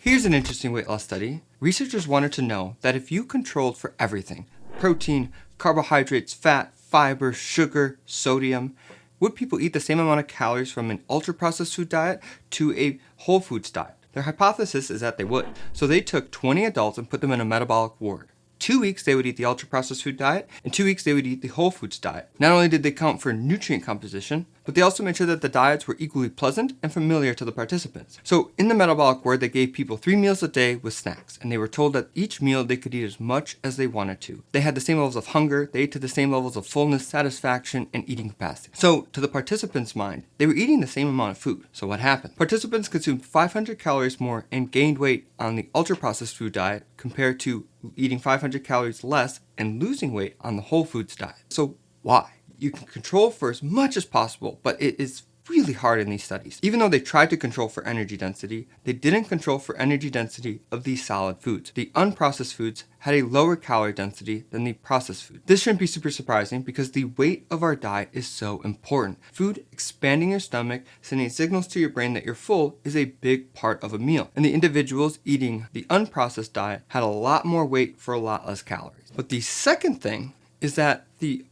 Here's an interesting weight loss study. Researchers wanted to know that if you controlled for everything, protein, carbohydrates, fat, fiber, sugar, sodium, would people eat the same amount of calories from an ultra-processed food diet to a whole foods diet? Their hypothesis is that they would. So they took 20 adults and put them in a metabolic ward. 2 weeks they would eat the ultra-processed food diet, and 2 weeks they would eat the whole foods diet. Not only did they count for nutrient composition, but they also made sure that the diets were equally pleasant and familiar to the participants. So in the metabolic ward, they gave people 3 meals a day with snacks, and they were told that each meal they could eat as much as they wanted to. They had the same levels of hunger, they ate to the same levels of fullness, satisfaction, and eating capacity. So to the participants' mind, they were eating the same amount of food. So what happened? Participants consumed 500 calories more and gained weight on the ultra-processed food diet compared to eating 500 calories less and losing weight on the whole foods diet. So why? You can control for as much as possible, but it is really hard in these studies. Even though they tried to control for energy density, they didn't control for energy density of these solid foods. The unprocessed foods had a lower calorie density than the processed food. This shouldn't be super surprising because the weight of our diet is so important. Food expanding your stomach, sending signals to your brain that you're full is a big part of a meal. And the individuals eating the unprocessed diet had a lot more weight for a lot less calories. But the second thing is that the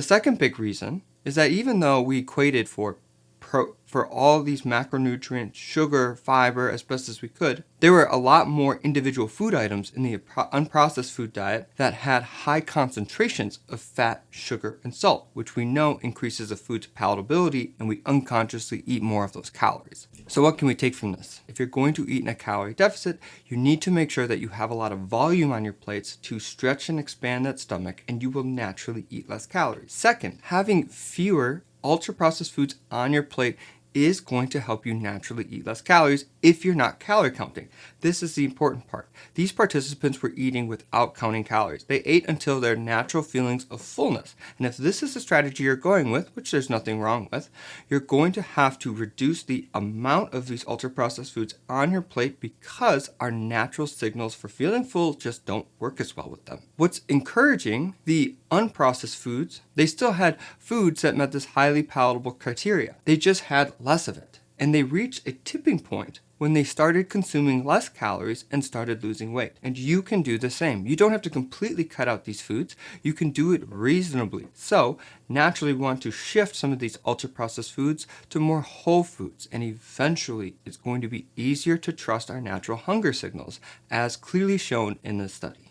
second big reason is that even though we equated for all these macronutrients, sugar, fiber, as best as we could, there were a lot more individual food items in the unprocessed food diet that had high concentrations of fat, sugar, and salt, which we know increases a food's palatability, and we unconsciously eat more of those calories. So what can we take from this? If you're going to eat in a calorie deficit, you need to make sure that you have a lot of volume on your plates to stretch and expand that stomach, and you will naturally eat less calories. Second, having fewer ultra-processed foods on your plate is going to help you naturally eat less calories if you're not calorie counting. This is the important part. These participants were eating without counting calories. They ate until their natural feelings of fullness. And if this is the strategy you're going with, which there's nothing wrong with, you're going to have to reduce the amount of these ultra-processed foods on your plate because our natural signals for feeling full just don't work as well with them. What's encouraging, the unprocessed foods, they still had foods that met this highly palatable criteria. They just had less of it. And they reached a tipping point when they started consuming less calories and started losing weight. And you can do the same. You don't have to completely cut out these foods. You can do it reasonably. So naturally we want to shift some of these ultra-processed foods to more whole foods. And eventually it's going to be easier to trust our natural hunger signals, as clearly shown in this study.